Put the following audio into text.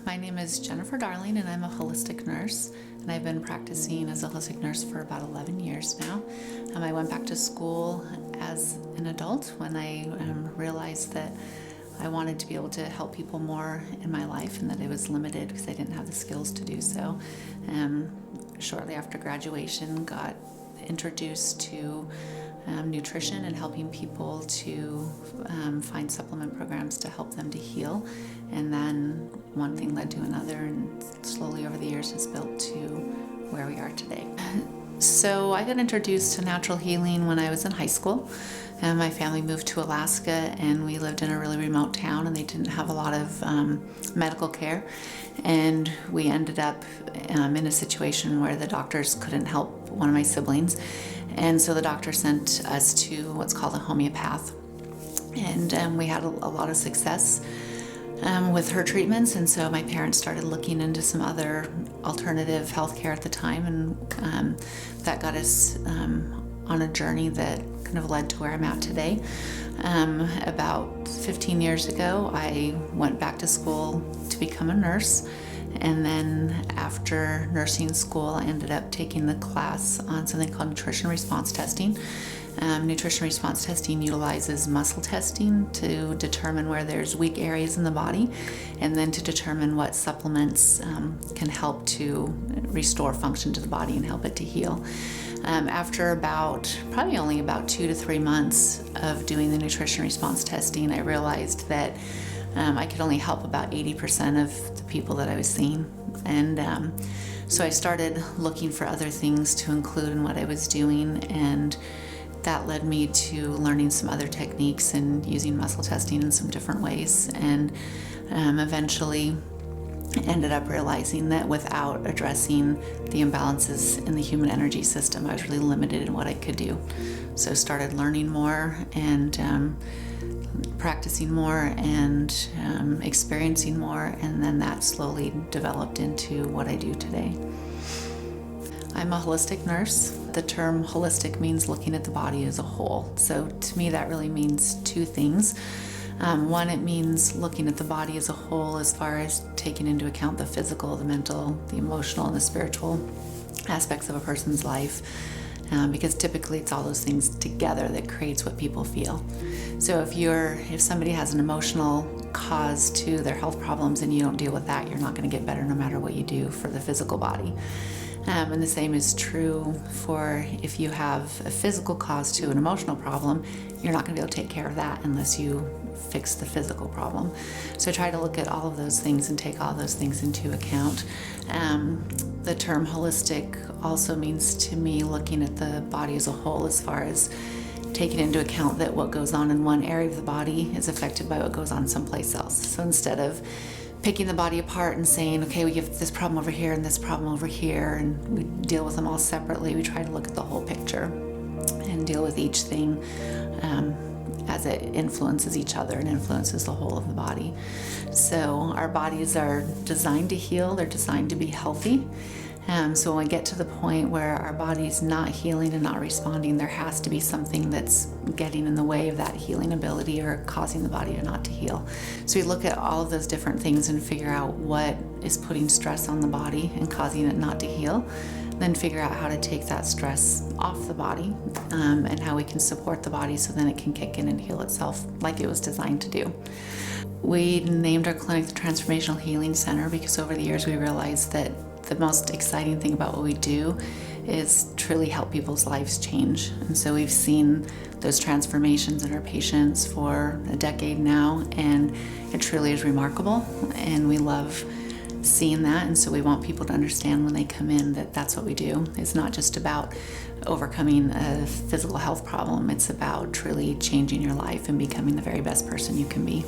My name is Jennifer Darling, and I'm a holistic nurse, and I've been practicing as a holistic nurse for about 11 years now. I went back to school as an adult when I realized that I wanted to be able to help people more in my life, and that it was limited because I didn't have the skills to do so. Shortly after graduation, got introduced to nutrition and helping people to find supplement programs to help them to heal. And then one thing led to another, and slowly over the years has built to where we are today. So I got introduced to natural healing when I was in high school. My family moved to Alaska, and we lived in a really remote town, and they didn't have a lot of medical care. And we ended up in a situation where the doctors couldn't help one of my siblings. And so the doctor sent us to what's called a homeopath. And we had a lot of success with her treatments. And so my parents started looking into some other alternative healthcare at the time. And that got us on a journey that kind of led to where I'm at today. About 15 years ago, I went back to school to become a nurse. And then after nursing school, I ended up taking the class on something called nutrition response testing. Nutrition response testing utilizes muscle testing to determine where there's weak areas in the body, and then to determine what supplements can help to restore function to the body and help it to heal. After probably only about 2 to 3 months of doing the nutrition response testing, I realized that I could only help about 80% of the people that I was seeing. And so I started looking for other things to include in what I was doing, and that led me to learning some other techniques and using muscle testing in some different ways. And eventually ended up realizing that without addressing the imbalances in the human energy system, I was really limited in what I could do. So started learning more and practicing more and experiencing more, and then that slowly developed into what I do today. I'm a holistic nurse. The term holistic means looking at the body as a whole. So to me, that really means two things. One, it means looking at the body as a whole as far as taking into account the physical, the mental, the emotional, and the spiritual aspects of a person's life. Because typically it's all those things together that creates what people feel. So if somebody has an emotional cause to their health problems and you don't deal with that, you're not going to get better no matter what you do for the physical body. And the same is true for if you have a physical cause to an emotional problem, you're not going to be able to take care of that unless you fix the physical problem. So I try to look at all of those things and take all those things into account. The term holistic also means to me looking at the body as a whole, as far as taking into account that what goes on in one area of the body is affected by what goes on someplace else. So instead of picking the body apart and saying, okay, we have this problem over here and this problem over here, and we deal with them all separately, we try to look at the whole picture and deal with each thing as it influences each other and influences the whole of the body. So our bodies are designed to heal, they're designed to be healthy. So when we get to the point where our body's not healing and not responding, there has to be something that's getting in the way of that healing ability or causing the body to not to heal. So we look at all of those different things and figure out what is putting stress on the body and causing it not to heal, then figure out how to take that stress off the body and how we can support the body so then it can kick in and heal itself like it was designed to do. We named our clinic the Transformational Healing Center because over the years we realized that the most exciting thing about what we do is truly help people's lives change. And so we've seen those transformations in our patients for a decade now, and it truly is remarkable, and we love seeing that. And so we want people to understand when they come in that that's what we do. It's not just about overcoming a physical health problem, it's about truly changing your life and becoming the very best person you can be.